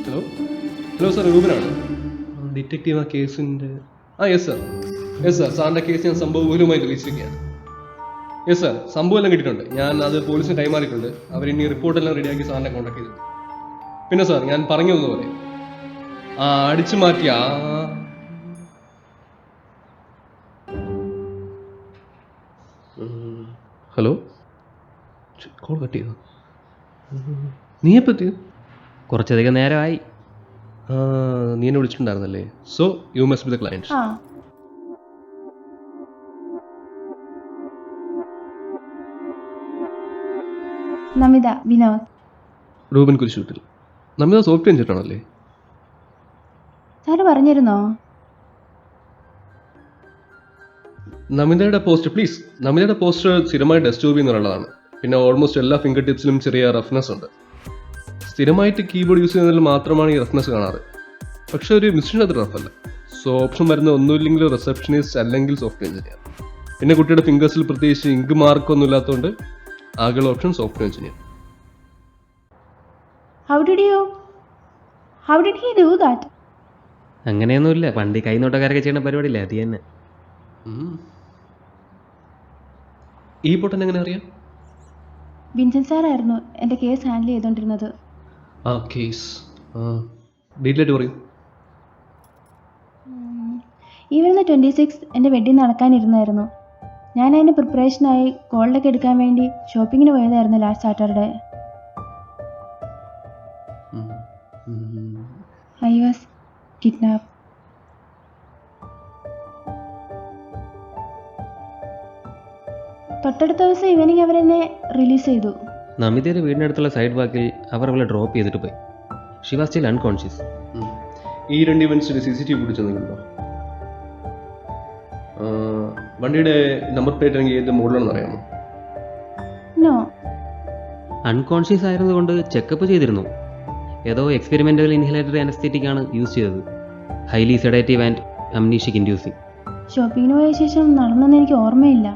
Hello hello sir, രൂപനാണ് detective. ആ കേസിൻ്റെ യെസ് സാർ, യെസ് സാർ. സാറിൻ്റെ കേസ് ഞാൻ സംഭവപൂർവ്വമായി തെളിയിച്ചിരിക്കുകയാണ്. യെസ് സാർ, സംഭവം എല്ലാം കിട്ടിയിട്ടുണ്ട്. ഞാൻ അത് പോലീസിന് കൈമാറിയിട്ടുണ്ട്. അവരിനി റിപ്പോർട്ടെല്ലാം റെഡിയാക്കി സാറിനെ കോൺടാക്ട് ചെയ്തു. പിന്നെ സാർ, ഞാൻ പറഞ്ഞു തന്നതുപോലെ അടിച്ചു മാറ്റിയ ഹലോ, കോൾ കട്ട് ചെയ്തു. നീ എപ്പത്തിയോ? കുറച്ചധികം നേരമായി. നീ എന്നെ വിളിച്ചിട്ടുണ്ടായിരുന്നല്ലേ? So you must be the client. Namitha, Vinod. Reuben Kurishuveettil. Namitha software എഞ്ചിനീയറാണല്ലേ? സാറ് പറഞ്ഞിരുന്നോ? നമിതയുടെ പോസ്റ്റർ സ്ഥിരമായി ഡസ്റ്റ് ജോബ് എന്നുള്ളതാണ്. പിന്നെ ഓൾമോസ്റ്റ് എല്ലാ ഫിംഗർ ടിപ്സിലും ചെറിയ റഫ്നെസ് ഉണ്ട്. സ്ഥിരമായിട്ട് കീബോർഡ് യൂസ് ചെയ്യുന്നതിൽ മാത്രമാണ് ഈ റഫ്നെസ് കാണാറ്. പക്ഷെ ഒരു മിഷൻ അത് റഫല്ല. സോ ഓപ്ഷൻ വരുന്ന ഒന്നുമില്ലെങ്കിൽ റിസപ്ഷനിസ്റ്റ് അല്ലെങ്കിൽ സോഫ്റ്റ്വെയർ എഞ്ചിനീയർ. പിന്നെ കുട്ടിയുടെ ഫിംഗേഴ്സിൽ പ്രത്യേകിച്ച് ഇങ്ക് മാർക്കൊന്നും ഇല്ലാത്തതുകൊണ്ട് ആകെയുള്ള option software engineer. How did he do that? അങ്ങനെയൊന്നുമില്ല, പണ്ട് കൈ നോട്ടക്കാരൊക്കെ ചെയ്യുന്ന പരിപാടിയില്ലേ, അത് തന്നെ. ഈ പൊട്ടൻ എങ്ങനെ അറിയാം? വിൻസെന്റ് സാറായിരുന്നു എൻ്റെ കേസ് ഹാൻഡിൽ ചെയ്തുകൊണ്ടിരുന്നത്. കേസ് ഡീറ്റെയിലായിട്ട് പറയൂ. ഈ വരുന്ന 26 എൻ്റെ വെഡ്ഡിങ് നടക്കാനിരുന്നായിരുന്നു. ഞാൻ അതിൻ്റെ പ്രിപ്പറേഷനായി ഗോൾഡൊക്കെ എടുക്കാൻ വേണ്ടി ഷോപ്പിങ്ങിന് പോയതായിരുന്നു last Saturday. I was kidnapped. തൊട്ടടുത്ത ദിവസം ഈവനിങ് അവരെന്നെ റിലീസ് ചെയ്തു. നമിതയുടെ വീടിനടുത്തുള്ള സൈഡ് വാക്കിൽ അവർ അവളെ ഡ്രോപ്പ് ചെയ്തിട്ട് പോയി. She was still unconscious. ഈ രണ്ട് ഇവന്റ്സിന്റെ CCTV ഫുട്ടേജ് എന്തെങ്കിലും വണ്ടിയുടെ നമ്പർ പ്ലേറ്റ് അല്ലെങ്കിൽ ഏത് മോഡലാണെന്ന് അറിയാമോ? നോ. അൺകോൺഷ്യസ് ആയിരുന്നുകൊണ്ട് ചെക്കപ്പ് ചെയ്തിരുന്നു. ഏതോ എക്സ്പെരിമെൻ്റൽ ഇൻഹലേറ്ററി അനസ്തറ്റിക് ആണ് യൂസ് ചെയ്തത്. Highly sedative and amnesic inducing. ഷോപ്പിങ്ങിന് പോയ ശേഷം നടന്നെന്ന് എനിക്ക് ഓർമ്മയില്ല.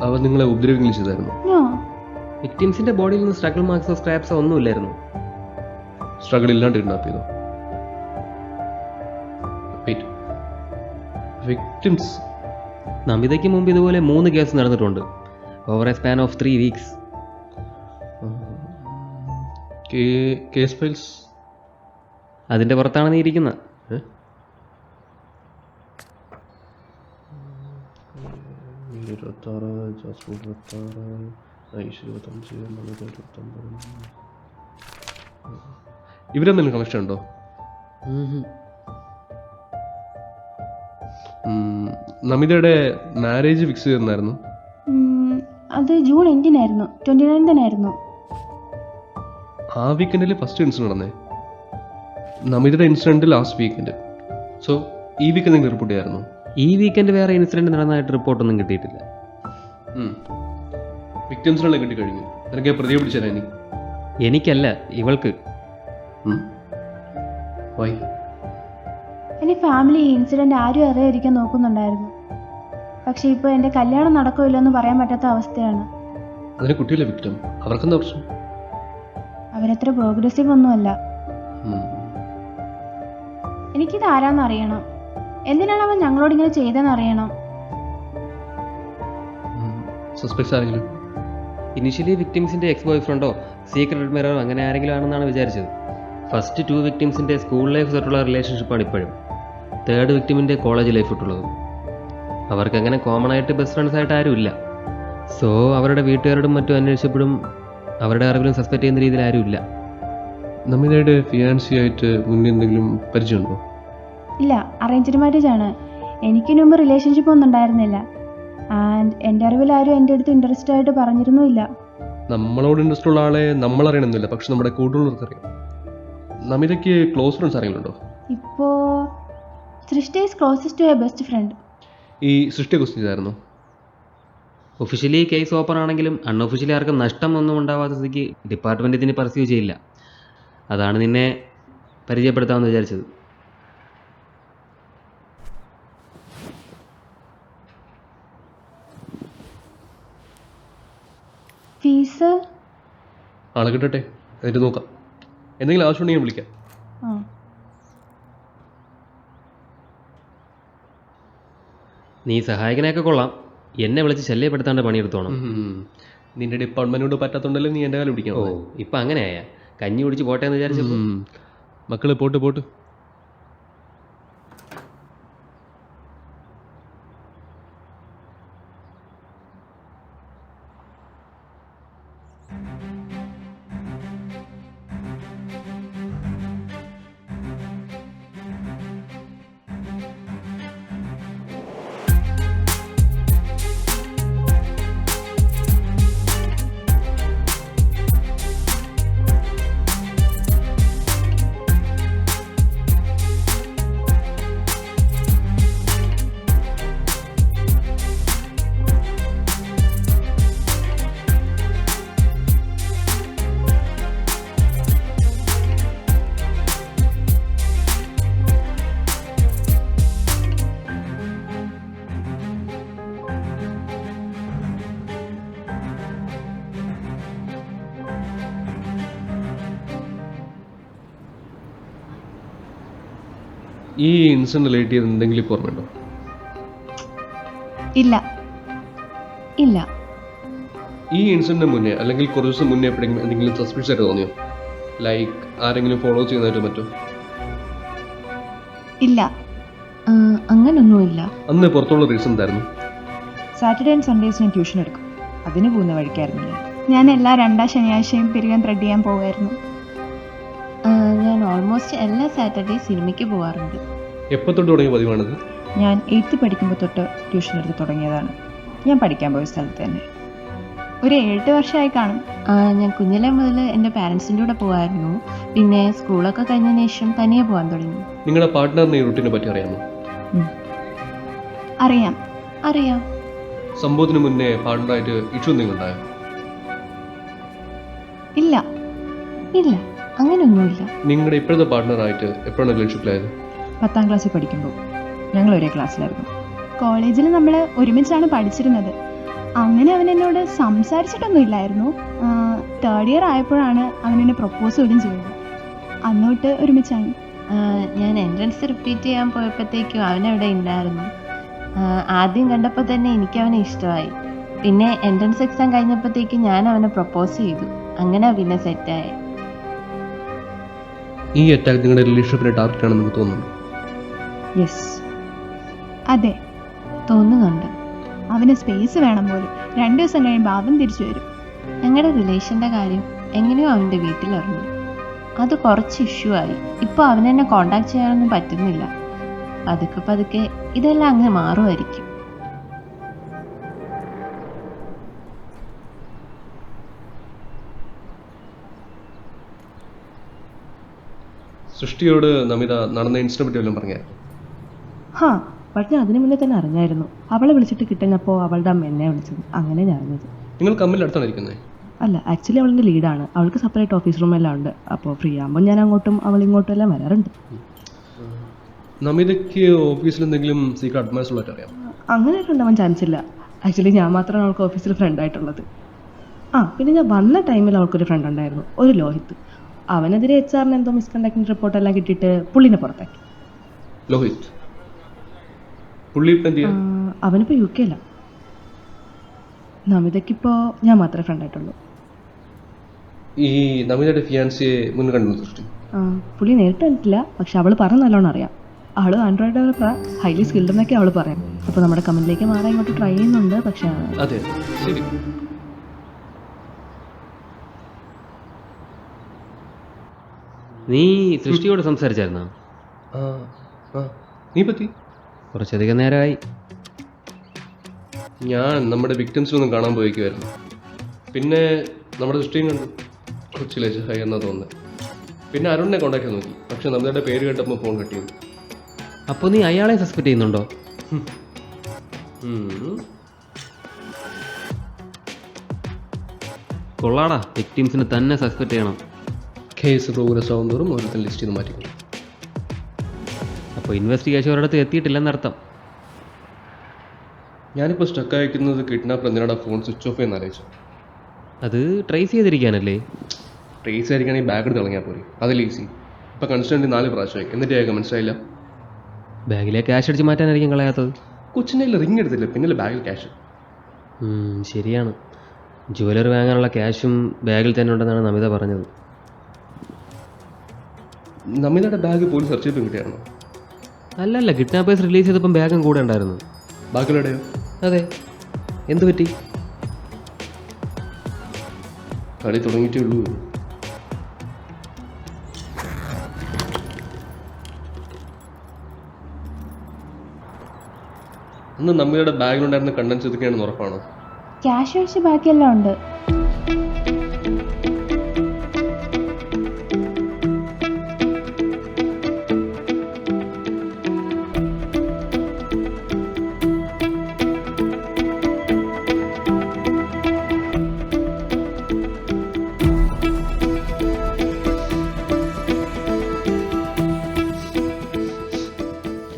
അവർ നിങ്ങളെ ഉപദ്രവിക്കുകയും ചെയ്തായിരുന്നു? നോ. വിക്ടിംസിന്റെ ബോഡിയിൽ നിന്ന് സ്ട്രഗിൾ മാർക്സോ സ്ക്രാപ്സോ ഒന്നുമില്ലായിരുന്നു. സ്ട്രഗിൾ ഇല്ലാണ്ട് കിഡ്നാപ്പ് ചെയ്തോ? വിക്ടിംസ്? നമിതയ്ക്ക് മുമ്പ് ഇതുപോലെ 3 കേസ് നടന്നിട്ടുണ്ട്. Over A span of 3 weeks. Case files അതിൻ്റെ പുറത്താണ് നീ ഇരിക്കുന്നത്. ഇവരെന്തെങ്കിലും കണക്ഷൻ ഉണ്ടോ? നമിതയുടെ മാരേജ് ഫിക്സ് ചെയ്തിരുന്നായിരുന്നു? അത് ജൂൺ 8-നായിരുന്നു, 29-നായിരുന്നു. ആ വീക്കെൻഡിൽ ഫസ്റ്റ് ഇൻസിഡന്റ് നടന്നേ. നമിതയുടെ ഇൻസിഡന്റ് ലാസ്റ്റ് വീക്കെൻഡ്. സോ ഈ വീക്കെൻഡ് നിങ്ങൾ റിപ്പോർട്ട് ചെയ്യായിരുന്നു? ഈ വീക്കെൻഡ് വേറെ ഇൻസിഡന്റ് നടന്നതായിട്ട് റിപ്പോർട്ടൊന്നും കിട്ടിയിട്ടില്ല. വിക്ടിംസിനെല്ലാം കിട്ടിക്കഴിഞ്ഞു. നിനക്ക് പ്രതിയെ പിടിച്ചാൽ ഇനി? എനിക്കല്ല, ഇവൾക്ക്. വൈ? എൻ്റെ ഫാമിലി ഈ ഇൻസിഡൻറ്റ് ആരും അറിയാതിരിക്കാൻ നോക്കുന്നുണ്ടായിരുന്നു. പക്ഷെ ഇപ്പോൾ എൻ്റെ കല്യാണം നടക്കില്ല എന്ന് പറയാൻ പറ്റാത്ത അവസ്ഥയാണ്. അതിന് കുട്ടിയല്ലേ വിക്ടിം, അവർക്കെന്താ പ്രശ്നം? അവരത്ര പ്രോഗ്രസീവ് ഒന്നുമല്ല. എനിക്കിത് ആരാന്ന് അറിയണം. എന്തിനാണ് അവൻ ഞങ്ങളോട് ഇങ്ങനെ ചെയ്തെന്ന് അറിയണം. സസ്പെക്ട്സ് ആരെങ്കിലും? ഇനിഷ്യലി വിക്ടിംസിന്റെ എക്സ് ബോയ് ഫ്രണ്ടോ സീക്രട്ട് അഡ്മയറോ അങ്ങനെ ആരെങ്കിലും ആണെന്നാണ് വിചാരിച്ചത്. ഫസ്റ്റ് 2 വിക്ടിംസിന്റെ സ്കൂൾ ലൈഫ് തൊട്ടുള്ള റിലേഷൻഷിപ്പാണ് ഇപ്പോഴും. 3rd വിക്ടിമിന്റെ college life തൊട്ടുള്ളത്. അവർക്ക് അങ്ങനെ കോമൺ ആയിട്ട് ബെസ്റ്റ് ഫ്രണ്ട്സ് ആയിട്ട് ആരും ഇല്ല. സോ അവരുടെ വീട്ടുകാരോടും മറ്റും അന്വേഷിച്ചപ്പോഴും അവരുടെ അറിവിലും സസ്പെക്ട് ചെയ്യുന്ന രീതിയിൽ ആരും ഇല്ല. നമിതയുടെ ഫിയാൻസി ആയിട്ട് മുന്നേ എന്തെങ്കിലും പരിചയമുണ്ടോ? ഇല്ല, അറേഞ്ച്ഡ് മാരേജ് ആണ്. എനിക്ക് മുമ്പ് റിലേഷൻഷിപ്പ് ഒന്നും ഉണ്ടായിരുന്നില്ല. ആൻഡ് എൻ്റെ അറിവിൽ ആരും എൻ്റെ അടുത്ത് ഇൻട്രസ്റ്റ് ആയിട്ട് പറഞ്ഞിരുന്നുമില്ല. നമ്മളോട് ഇൻട്രസ്റ്റ് ഉള്ള ആളെ നമ്മൾ അറിയണമെന്നില്ല, പക്ഷെ നമ്മുടെ കൂടുതലുള്ളവർക്ക് അറിയാം. നമിതയ്ക്ക് ക്ലോസ് ഫ്രണ്ട്സ് ആരെങ്കിലും ഉണ്ടോ? ഇപ്പോൾ Srishti is closest to a best friend. ഈ സൃഷ്ടിയെ ക്വസ്റ്റ്യൻ ചെയ്തായിരുന്നു? ഒഫീഷ്യലി കേസ് ഓപ്പൺ ആണെങ്കിലും അൺഒഫീഷ്യലി ആർക്കും നഷ്ടം ഒന്നും ഉണ്ടാവാത്ത സ്ഥിതിക്ക് ഡിപ്പാർട്ട്മെൻറ്റ് ഇതിന് പർസ്യൂ ചെയ്യില്ല. അതാണ് നിന്നെ പരിചയപ്പെടുത്താമെന്ന് വിചാരിച്ചത്. പൈസ ആളെ കിട്ടട്ടെ, എന്നിട്ട് നോക്കാം. എന്തെങ്കിലും ആവശ്യമുണ്ടെങ്കിൽ ഞാൻ വിളിക്കാം. ആ നീ സഹായിക്കണയൊക്കെ കൊള്ളാം, എന്നെ വിളിച്ച് ശല്യപ്പെടുത്താണ്ട് പണിയെടുത്തോണം. നിന്റെ ഡിപ്പാർട്ട്മെന്റിനോട് പറ്റാത്തോണ്ടല്ലേ നീ എൻ്റെ കാലം ഓ, പിടിക്കണം. ഇപ്പം അങ്ങനെയായ കഞ്ഞി കുടിച്ച് പോട്ടെ എന്ന് വിചാരിച്ചപ്പോൾ. മക്കള് പോട്ട് പോട്ട്. ഈ ഇൻസിഡന്റ് റിലേറ്റ് ചെയ്ത് എന്തെങ്കിലും ഇപ്പോൾ ഓർമ്മയുണ്ടോ? ഇല്ല ഇല്ല ഈ ഇൻസിഡന്റിന് മുന്നേ അല്ലെങ്കിൽ കുറച്ച് ദിവസം മുന്നേ എപ്പോഴെങ്കിലും എന്തെങ്കിലും സസ്പിഷ്യസ് ആയിട്ട് തോന്നിയോ? ലൈക്ക് ആരെങ്കിലും ഫോളോ ചെയ്യുന്നതായിട്ടോ മറ്റോ? ഇല്ല അങ്ങനൊന്നുമില്ല. അന്ന് പുറത്തുള്ള റീസൺ എന്തായിരുന്നു? സാറ്റർഡേ ആൻഡ് സൺഡേസ് ഞാൻ ട്യൂഷൻ എടുക്കും, അതിന് പോകുന്ന വഴിക്കായിരുന്നു ഞാൻ എല്ലാ 2 ശനിയാഴ്ചയും പിരികം ത്രെഡ് ചെയ്യാൻ പോവായിരുന്നു. ഞാൻ ഓൾമോസ്റ്റ് എല്ലാ സാറ്റർഡേ സിനിമയ്ക്ക് പോകാറുണ്ട്. എപ്പോൾ തൊട്ട് തുടങ്ങിയ പതിവാണിത്? ഞാൻ 8th പഠിക്കുമ്പോൾ തൊട്ട് ട്യൂഷൻ എടുത്ത് തുടങ്ങിയതാണ്. ഞാൻ പഠിക്കാൻ പോയ സ്ഥലത്ത് തന്നെ. ഒരു 7 വർഷമായി കാണും. ഞാൻ കുഞ്ഞിലെ മുതൽ എൻ്റെ പാരൻസിൻ്റെ കൂടെ പോകുമായിരുന്നു. പിന്നെ സ്കൂളൊക്കെ കഴിഞ്ഞതിന് ശേഷം തനിയെ പോകാൻ തുടങ്ങി. നിങ്ങളുടെ പാർട്ട്ണറിന് ഈ റൂട്ടിനെ പറ്റി അറിയാമോ? അറിയാം. അറിയാം. സംഭവത്തിന് മുന്നേ പാർട്ട്ണറായിട്ട് ഇഷ്യൂ എന്തെങ്കിലും ഉണ്ടായോ? ഇല്ല ഇല്ല, അങ്ങനെയൊന്നുമില്ല. നിങ്ങളുടെ ഇപ്പോഴത്തെ പാർട്ട്ണറായിട്ട് എപ്പോഴാണ് റിലേഷൻഷിപ്പിലായത്? 10ാം ക്ലാസ്സിൽ പഠിക്കുമ്പോൾ ഞങ്ങൾ ഒരേ ക്ലാസ്സിലായിരുന്നു. കോളേജിൽ നമ്മൾ ഒരുമിച്ചാണ് പഠിച്ചിരുന്നത്. അങ്ങനെ അവൻ എന്നോട് സംസാരിച്ചിട്ടൊന്നും ഇല്ലായിരുന്നു. 3rd ഇയർ ആയപ്പോഴാണ് അവൻ എന്നെ പ്രപ്പോസ് പോലും ചെയ്തത്. അന്നോട്ട് ഒരുമിച്ചാണ്. ഞാൻ എൻട്രൻസ് റിപ്പീറ്റ് ചെയ്യാൻ പോയപ്പോഴത്തേക്കും അവനവിടെ ഉണ്ടായിരുന്നു. ആദ്യം കണ്ടപ്പോൾ തന്നെ എനിക്ക് അവനെ ഇഷ്ടമായി. പിന്നെ എൻട്രൻസ് എക്സാം കഴിഞ്ഞപ്പോഴത്തേക്കും ഞാൻ അവനെ പ്രപ്പോസ് ചെയ്തു. അങ്ങനെ പിന്നെ സെറ്റായി. ഈ അറ്റാക്ക് നിങ്ങളുടെ റിലേഷൻഷിപ്പിന്റെ ടാർഗറ്റ് ആണെന്ന് നമുക്ക് തോന്നുന്നു. യെസ്, അതെ, തോന്നുന്നുണ്ട്. അവന് സ്പേസ് വേണം പോലും. 2 ദിവസം കഴിയുമ്പോൾ അവൻ തിരിച്ചു വരും. ഞങ്ങളുടെ റിലേഷൻ്റെ കാര്യം എങ്ങനെയോ അവൻ്റെ വീട്ടിലറിഞ്ഞു. അത് കുറച്ച് ഇഷ്യൂ ആയി. ഇപ്പോൾ അവനെന്നെ കോണ്ടാക്ട് ചെയ്യാനൊന്നും പറ്റുന്നില്ല. പതുക്കെ പതുക്കെ ഇതെല്ലാം അങ്ങ് മാറുമായിരിക്കും. സൃഷ്ടിയോട് നമിത നടന്ന ഇൻസിഡന്റ് പറ്റി വല്ലതും പറഞ്ഞായിരുന്നു? ഹാ, പക്ഷെ ഞാൻ അതിന് മുന്നേ തന്നെ അറിഞ്ഞായിരുന്നു. അവളെ വിളിച്ചിട്ട് കിട്ടുന്നപ്പോൾ അവളുടെ അമ്മ എന്നെ വിളിച്ചത്. അങ്ങനെ ഞാൻ അറിഞ്ഞത്. നിങ്ങൾ കമ്മിൽ അടുത്താണ് ഇരിക്കുന്നത്? അല്ല, ആക്ച്വലി അവളിൻ്റെ ലീഡാണ്. അവൾക്ക് സെപ്പറേറ്റ് ഓഫീസ് റൂം എല്ലാം ഉണ്ട്. അപ്പോൾ ഫ്രീ ആകുമ്പോൾ ഞാൻ അങ്ങോട്ടും അവൾ ഇങ്ങോട്ടും എല്ലാം വരാറുണ്ട്. നമിതയ്ക്ക് ഓഫീസിൽ എന്തെങ്കിലും സീക്രട്ട് അഡ്മൈസ് ഉള്ളതായിട്ട് അറിയാം? അങ്ങനെയൊക്കെ ഉണ്ടാവാൻ ചാൻസ് ഇല്ല. ആക്ച്വലി ഞാൻ മാത്രമാണ് അവൾക്ക് ഓഫീസിൽ ഫ്രണ്ടായിട്ടുള്ളത്. പിന്നെ ഞാൻ വന്ന ടൈമിൽ അവൾക്കൊരു ഫ്രണ്ട് ഉണ്ടായിരുന്നു, ഒരു ലോഹിത്. അവനെതിരെ HR എന്തോ മിസ്കണ്ടക്ടിങ് റിപ്പോർട്ടെല്ലാം കിട്ടിയിട്ട് പുള്ളിനെ പുറത്താക്കി. ലോഹിത് പുള്ളി ഇപ്പം എന്ത് ചെയ്യാം? അവനിപ്പോൾ UK യില. നമിതയ്ക്കിപ്പോൾ ഞാൻ മാത്രമേ ഫ്രണ്ടായിട്ടുള്ളൂ. ഈ നമിതയുടെ ഫിയാൻസിയെ മുൻ കണ്ടു സൃഷ്ടി? പുള്ളി നേരിട്ട് കണ്ടിട്ടില്ല, പക്ഷെ അവൾ പറഞ്ഞ് നല്ലോണം അറിയാം. അവൾ ആൻഡ്രോയിഡ് ഡെവലപ്പറാണ്, ഹൈലി സ്കിൽഡ് എന്നൊക്കെ അവൾ പറയാം. അപ്പോൾ നമ്മുടെ കമ്പനിയിലേക്ക് മാറാൻ ഇങ്ങോട്ട് ട്രൈ ചെയ്യുന്നുണ്ട്. പക്ഷേ അതെ, ശരി. നീ സൃഷ്ടിയോട് സംസാരിച്ചായിരുന്നോ? നീ പറ്റി? കുറച്ചധികം നേരമായി. ഞാൻ നമ്മുടെ വിക്ടിംസിനൊന്നും കാണാൻ പോയിക്കുമായിരുന്നു. പിന്നെ നമ്മുടെ സൃഷ്ടിയും കണ്ടു. കൊച്ചിലേക്ക് ഹൈ എന്നാ തോന്നുന്നത്. പിന്നെ അരുണിനെ കോൺടാക്ട് ചെയ്ത് നോക്കി, പക്ഷെ നമ്മുടെ പേര് കേട്ടപ്പോൾ ഫോൺ കട്ട് ചെയ്തു. അപ്പോൾ നീ അയാളെ സസ്പെക്ട് ചെയ്യുന്നുണ്ടോ? കൊള്ളാടാ, വിക്ടിംസിന് തന്നെ സസ്പെക്ട് ചെയ്യണം. കേസ് പ്രോഗ്രസ് ആവും തോറും ഓരോരുത്തർ ലിസ്റ്റ് ചെയ്ത് മാറ്റിക്കും. അപ്പോൾ ഇൻവെസ്റ്റിഗേഷൻ ഒരിടത്ത് എത്തിയിട്ടില്ലെന്നർത്ഥം. ഞാനിപ്പോൾ സ്റ്റക്ക് അയക്കുന്നത് കിഡ്നാപ്പർ എന്തിനാണ് ഫോൺ സ്വിച്ച് ഓഫ് ചെയ്യുന്ന ആലോചിച്ചു. അത് ട്രേസ് ചെയ്തിരിക്കാനല്ലേ? ട്രേസ് ആയിരിക്കുകയാണെങ്കിൽ ബാഗ് എടുത്ത് കളഞ്ഞാൽ പോരെ, അതിൽ ഈസി. ഇപ്പം കൺസ്റ്റന്റ് 4 പ്രാവശ്യമായി, എന്നിട്ട് ആയിരിക്കും മനസ്സിലായില്ല. ബാഗിലെ ക്യാഷ് അടിച്ച് മാറ്റാനായിരിക്കും കളയാത്തത്. കൊച്ചിൻ്റെ റിങ് എടുത്തില്ല, പിന്നെ ബാഗിൽ ക്യാഷ്. ശരിയാണ്. ജുവലറി വാങ്ങാനുള്ള ക്യാഷും ബാഗിൽ തന്നെ ഉണ്ടെന്നാണ് നമിത പറഞ്ഞത്. നമിതയുടെ ബാഗ് പോലീസ് സെർച്ച് ചെയ്ത് കിട്ടിയായിരുന്നു. അല്ലല്ല, കിഡ്നാപ്പേഴ്സ് റിലീസ് ചെയ്തപ്പം ബാഗും കൂടെ ഉണ്ടായിരുന്നു. ബാക്കിയുടെയോ? അതെ. എന്തു പറ്റി? കളി തുടങ്ങിയിട്ടേ ഉള്ളൂ. അന്ന് നമിതയുടെ ബാഗിലുണ്ടായിരുന്ന കണ്ടൻസ് ഇതൊക്കെയാണെന്ന് ഉറപ്പാണോ? ക്യാഷ് ഒഴിച്ച് ബാക്കിയെല്ലാം ഉണ്ട്.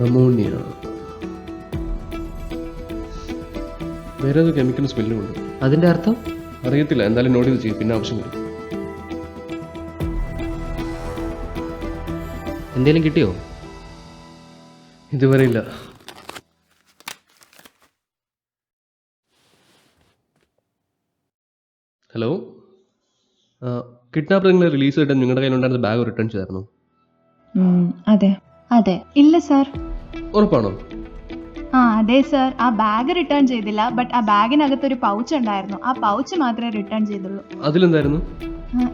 അമോണിയ, വേറെ ഏതോ കെമിക്കൽ സ്മെല്ലും ഉണ്ട്. അതിൻ്റെ അർത്ഥം? അറിയത്തില്ല, എന്തായാലും നോട്ട് ചെയ്ത് ചെയ്യും, പിന്നെ ആവശ്യം വരും. എന്തെങ്കിലും കിട്ടിയോ? ഇതുവരെ ഇല്ല. ഹലോ, കിഡ്നാപ്പർ നിങ്ങളെ റിലീസ് ചെയ്തിട്ട് നിങ്ങളുടെ കയ്യിലുണ്ടായിരുന്ന ബാഗ് റിട്ടേൺ ചെയ്തായിരുന്നു? അതെ. അതെ. ഇല്ല സാർ. ഉറപ്പാണോ? അതെ സാർ, ആ ബാഗ് റിട്ടേൺ ചെയ്തില്ല. ബട്ട് ആ ബാഗിനകത്ത് ഒരു പൗച്ച് ഉണ്ടായിരുന്നു. ആ പൗച്ച് മാത്രമേ റിട്ടേൺ ചെയ്തുള്ളൂ. അതിലെന്തായിരുന്നു?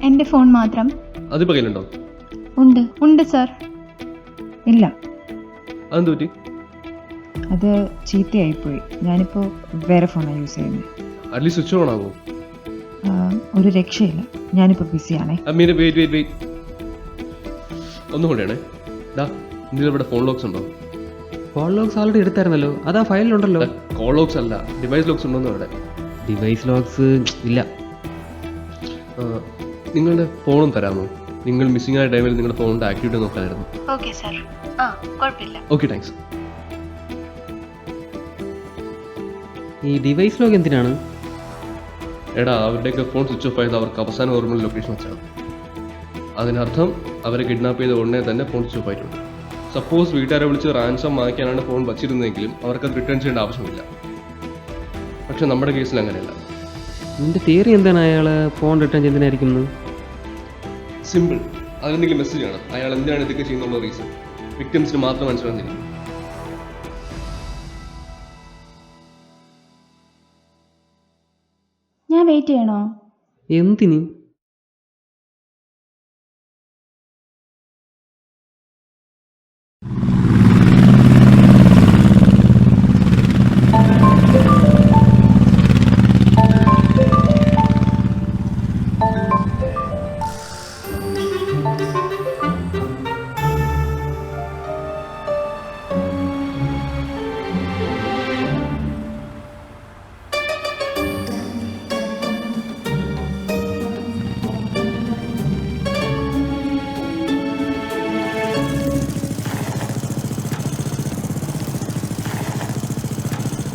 എൻ്റെ ഫോൺ മാത്രം. അതിപ്പോൾ കയ്യിലുണ്ടോ? ഉണ്ട് സാർ. ഇല്ല, അതെന്ത് പറ്റി? അത് ചീത്തയായിപ്പോയി. ഞാനിപ്പോൾ വേറെ ഫോണാണ് യൂസ് ചെയ്യുന്നത്. അറ്റ്ലീസ്റ്റ് സ്വിച്ച് ഓൺ ആകുമോ? ഒരു രക്ഷയില്ല, ഞാനിപ്പോൾ ബിസിയാണേ. അമ്മീനെ വെയിറ്റ്. ഒന്നും കൂടെയാണേ. ഡാ, ഇതിൽ ഇവിടെ ഫോൺ ലോക്സ് ഉണ്ടോ? ഫോൺ ലോക്സ് ഓൾറെഡി എടുത്തായിരുന്നല്ലോ, അത് ആ ഫയലിലുണ്ടല്ലോ. കോൾ ലോക്സ് അല്ല, ഡിവൈസ് ലോക്സ് ഉണ്ടോന്ന് അവിടെ. ഡിവൈസ് ലോക്സ് ഇല്ല. നിങ്ങളുടെ ഫോണും തരാമോ? നിങ്ങൾ മിസ്സിംഗ് ആയ ടൈമിൽ നിങ്ങളുടെ ഫോണിൻ്റെ ആക്ടിവിറ്റി നോക്കാനായിരുന്നു. Okay sir. കുഴപ്പമില്ല. Okay, thanks. ഈ ഡിവൈസ് ലോക്ക് എന്തിനാണ്? എടാ, അവരുടെയൊക്കെ ഫോൺ സ്വിച്ച് ഓഫ് ആയത് അവർക്ക് അവസാന ഓർമ്മ ലൊക്കേഷൻ വെച്ചാണ്. അതിനർത്ഥം അവരെ കിഡ്നാപ്പ് ചെയ്ത ഉടനെ തന്നെ ഫോൺ സ്വിച്ച് ഓഫ് ആയിട്ടുണ്ട്. സപ്പോസ് വീട്ടുകാരെ വിളിച്ച് റാൻസം വാങ്ങിക്കാനാണ് ഫോൺ വച്ചിരുന്നതെങ്കിലും അവർക്കത് റിട്ടേൺ ചെയ്യേണ്ട ആവശ്യമില്ല. പക്ഷെ നമ്മുടെ കേസിൽ അങ്ങനെയല്ല. നിന്റെ തിയറി എന്താണ് അയാൾ ഫോൺ റിട്ടേൺ ചെയ്യുന്നതിനായിരിക്കും? സിമ്പിൾ. അതിലെന്തെങ്കിലും മെസ്സേജ് ആണ്. അയാൾ എന്തിനാണ് ഇതൊക്കെ ചെയ്യുന്നുള്ള റീസൺ വിക്ടിംസിന് മാത്രം മനസ്സിലാകുന്നില്ല. ഞാൻ വെയിറ്റ് ചെയ്യണോ? എന്തിന്?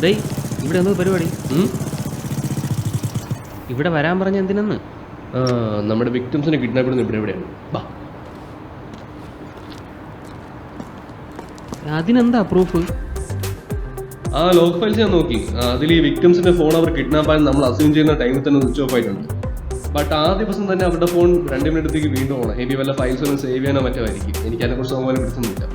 ഡേയ്, ഇവിടെ എന്തോ പരിപാടി? ഇവിടെ വരാൻ പറഞ്ഞ എന്തിനെന്ന്? നമ്മുടെ വിക്ടിംസിനെ കിഡ്നാപ്പ് ചെയ്യുന്നത് എവിടെയാണ്? ബാ. അതിനെന്താ പ്രൂഫ്? ആ ലോക്ക് ഫയൽസ് ഞാൻ നോക്കി. അതിൽ ഈ വിക്ടിംസിന്റെ ഫോൺ അവർ കിഡ്നാപ്പ് ആയി നമ്മൾ അസ്യൂം ചെയ്യുന്ന ടൈമിൽ തന്നെ സ്വിച്ച് ഓഫ് ആയിട്ടുണ്ട്. ബട്ട് ആ ദിവസം തന്നെ അവരുടെ ഫോൺ 2 മിനിറ്റത്തേക്ക് വീണ്ടും ഓണം. ഹെവി വല്ല ഫയൽസ് ഒന്നും സേവ് ചെയ്യാനോ മറ്റോ ആയിരിക്കും. എനിക്ക് അതിനെക്കുറിച്ച് അതുപോലെ പിടിച്ചൊന്നുമില്ല.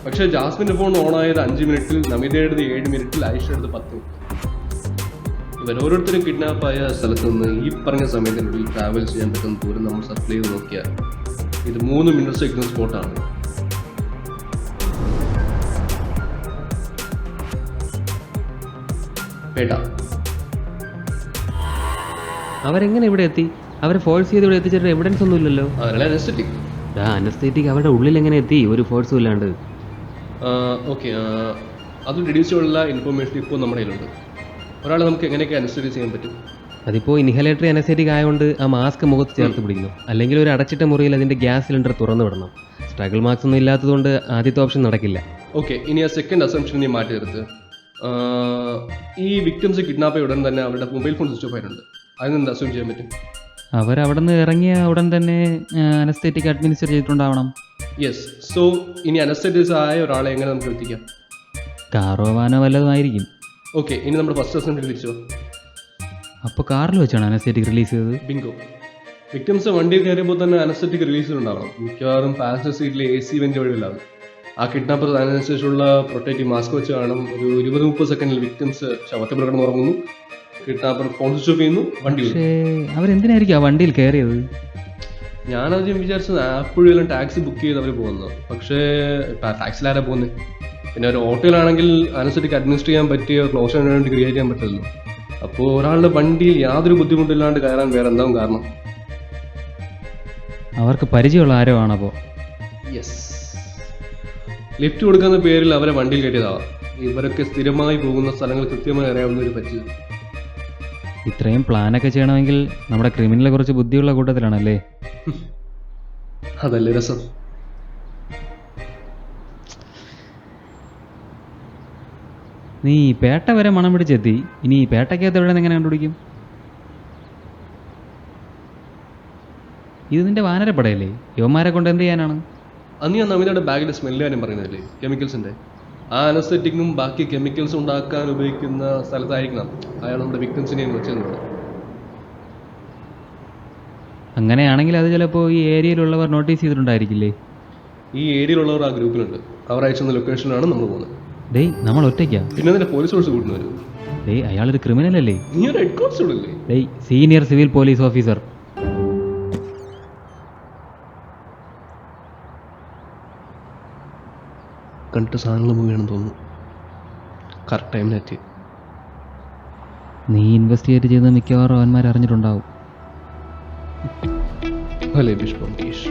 പക്ഷേ ജാസ്മിൻ്റെ ഫോൺ ഓണായത് 5 മിനിറ്റിൽ, നമിതയുടേത് 7 മിനിറ്റിൽ, ആയിഷയുടേത് 10 മിനിറ്റ്. ഇവരോരോരുത്തരും കിഡ്നാപ്പായ സ്ഥലത്ത് നിന്ന് ഈ പറഞ്ഞ സമയത്തിനുള്ളിൽ ട്രാവൽ ചെയ്യാൻ പറ്റുന്ന ദൂരം നമ്മൾ സർക്കിൾ ചെയ്ത് നോക്കിയാൽ ഇത് 3 ഇന്റർസെക്ഷൻ സ്പോട്ടാണ്. പേട്ട. അവരെങ്ങനെ ഇവിടെ എത്തി? അവരെ ഫോഴ്സ് ചെയ്ത് ഇവിടെ എത്തിച്ചിട്ട് എവിഡൻസ് ഒന്നും ഇല്ലല്ലോ. അതല്ല അനസ്തെറ്റിക്. അനസ്തേറ്റിക് അവരുടെ ഉള്ളിൽ എങ്ങനെ എത്തി ഒരു ഫോഴ്സും ഇല്ലാണ്ട്? ഓക്കെ, അത് ഡിഡ്യൂസ് ചെയ്യാനുള്ള ഇൻഫർമേഷൻ ഇപ്പോൾ നമ്മുടെ കയ്യിലുണ്ട്. ഒരാളെ നമുക്ക് എങ്ങനെയൊക്കെ അനസ്തെറ്റിക് ചെയ്യാൻ പറ്റും? അതിപ്പോൾ ഇൻഹലേറ്ററി അനസ്തേറ്റിക് ആയതുകൊണ്ട് ആ മാസ്ക് മുഖത്ത് ചേർത്ത് പിടിക്കുന്നു. അല്ലെങ്കിൽ ഒരു അടച്ചിട്ട മുറിയിൽ അതിൻ്റെ ഗ്യാസ് സിലിണ്ടർ തുറന്നു വിടണം. സ്ട്രഗിൾ മാർക്സ് ഒന്നും ഇല്ലാത്തതുകൊണ്ട് ആദ്യത്തെ ഓപ്ഷൻ നടക്കില്ല. ഓക്കെ, ഇനി ആ സെക്കൻഡ് അസംപ്ഷൻ നീ മാറ്റി നിർത്ത്. ഈ വിക്ടിംസ് കിഡ്നാപ്പ് ചെയ്ത ഉടൻ തന്നെ അവരുടെ മൊബൈൽ ഫോൺ സ്വിച്ച് ഓഫ് ആയിട്ടുണ്ട്. അതിനെന്താ അസ്യൂം ചെയ്യാൻ പറ്റും? അവരവിടെ നിന്ന് ഇറങ്ങിയ ഉടൻ തന്നെ അനസ്തേറ്റിക് അഡ്മിനിസ്റ്റർ ചെയ്തിട്ടുണ്ടാവണം. യെസ്. സോ ഇനി അനസ്തറ്റിസ് ആയ ഒരാളെ എങ്ങനെ നമുക്ക് എത്തിക്കാം? കാറോ വാനോ വല്ലതുമായിരിക്കും. ഓക്കെ, ഇനി നമ്മുടെ ഫസ്റ്റ് അസംഷൻ തിരിച്ചു. അപ്പോൾ കാറിൽ വെച്ചാണ് അനസ്തേറ്റിക് റിലീസ് ചെയ്തത്. ബിങ്കോ. വിക്ടിംസ് വണ്ടിയിൽ കയറിയപ്പോൾ തന്നെ അനസ്തറ്റിക് റിലീസിലുണ്ടാവണം. മിക്കവാറും പാസഞ്ചർ സീറ്റിൽ AC വെന്റ് വഴിയിലാണ്. ആ കിഡ്നാപ്പർ അതിനനുസരിച്ചുള്ള പ്രൊട്ടക്റ്റീവ് മാസ്ക് വെച്ച് കാണും. ഒരു 20-30 സെക്കൻഡിൽ വിക്ടിംസ് ശവത്തെ കിടന്ന് ഉറങ്ങുന്നു. കിഡ്നാപ്പർ ഫോൺ സ്വിച്ച് ഓഫ് ചെയ്യുന്നു, വണ്ടി പക്ഷേ അവരെന്തിനായിരിക്കും ആ വണ്ടിയിൽ കയറിയത്? ഞാനാദ്യം വിചാരിച്ചത് ആപ്പിഴെല്ലാം ടാക്സി ബുക്ക് ചെയ്ത് അവർ പോകുന്നത്. പക്ഷേ ടാക്സിലാരാ പോകുന്നത്? പിന്നെ ഒരു ഓട്ടോയിലാണെങ്കിൽ അനസ്തറ്റിക് അഡ്മിനിസ്റ്റർ ചെയ്യാൻ പറ്റിയ ക്ലോസ് വേണ്ടി ക്രിയേറ്റ് ചെയ്യാൻ പറ്റില്ലല്ലോ. അപ്പോൾ ഒരാളുടെ വണ്ടിയിൽ യാതൊരു ബുദ്ധിമുട്ടില്ലാണ്ട് കയറാൻ വേറെ എന്താവും കാരണം? അവർക്ക് പരിചയമുള്ള ആരോ ആണപ്പോൾ. യെസ്. ലിഫ്റ്റ് കൊടുക്കുന്ന പേരിൽ അവരെ വണ്ടിയിൽ കയറ്റിയതാവാം. ഇവരൊക്കെ സ്ഥിരമായി പോകുന്ന സ്ഥലങ്ങൾ കൃത്യമായി അറിയാവുന്നവർ പറ്റിയത്. ഇത്രയും പ്ലാനൊക്കെ ചെയ്യണമെങ്കിൽ നമ്മുടെ ക്രിമിനൽ കുറച്ച് ബുദ്ധിയുള്ള കൂട്ടത്തിലാണല്ലേ? അതല്ലേ രസം. നീ പേട്ട വരെ മണം പിടിച്ചെത്തി. ഇനി പേട്ടയ്ക്കകത്ത് എവിടെ നിന്ന് എങ്ങനെ കണ്ടുപിടിക്കും? ഇത് നിന്റെ വാനരപ്പടയല്ലേ? യുവന്മാരെ കൊണ്ട് എന്ത് ചെയ്യാനാണ്? അന്ന് ഞാൻ നമിതയുടെ ബാഗിലെ സ്മെല്ല് കാര്യം പറയുന്നതല്ലേ, കെമിക്കൽസിൻ്റെ. ആ അനസ്തറ്റിക്കും ബാക്കി കെമിക്കൽസ് ഉണ്ടാക്കാൻ ഉപയോഗിക്കുന്ന സ്ഥലത്തായിരിക്കണം അയാൾ നമ്മുടെ വിക്ടിംസിനെയും വെച്ചെന്നുള്ളത്. അങ്ങനെയാണെങ്കിൽ അത് ചിലപ്പോൾ ഈ ഏരിയയിലുള്ളവർ നോട്ടീസ് ചെയ്തിട്ടുണ്ടായിരിക്കില്ലേ? ഈ ഏരിയയിലുള്ളവർ ആ ഗ്രൂപ്പിലുണ്ട്. അവർ അയച്ചുന്ന ലൊക്കേഷനിലാണ് നമ്മൾ പോകുന്നത്. ഡേയ്, നമ്മൾ ഒറ്റയ്ക്കാ? പിന്നെ അതിൻ്റെ പോലീസ് ഫോഴ്സ് കൂട്ടുന്നു വരും. ഡേയ്, അയാളൊരു ക്രിമിനൽ അല്ലേ? നീ ഒരു ഹെഡ് കോൺസ്റ്റബിൾ അല്ലേ? ഡേയ്, സീനിയർ സിവിൽ പോലീസ് ഓഫീസർ. കണ്ടിട്ട് സാധനങ്ങൾ മൂവിയാണെന്ന് തോന്നുന്നു. കറക്റ്റ് ടൈമിനെത്തി. നീ ഇൻവെസ്റ്റിഗേറ്റ് ചെയ്ത് മിക്കവാറും അവന്മാർ അറിഞ്ഞിട്ടുണ്ടാവും. ഭലേ പുഷ്പം കേശ്.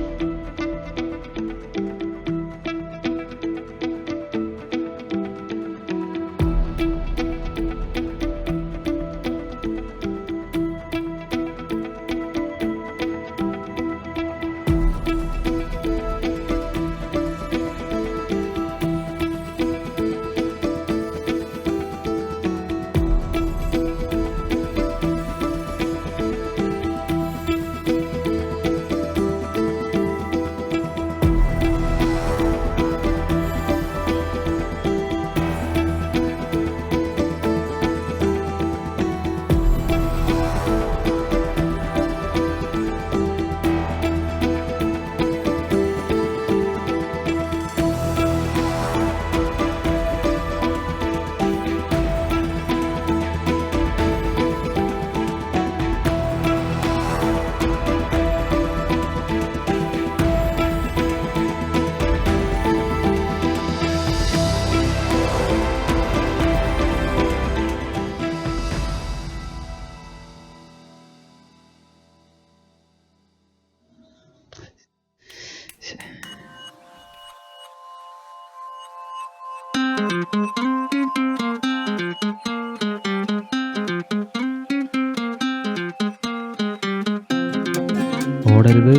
ഓടരുത്,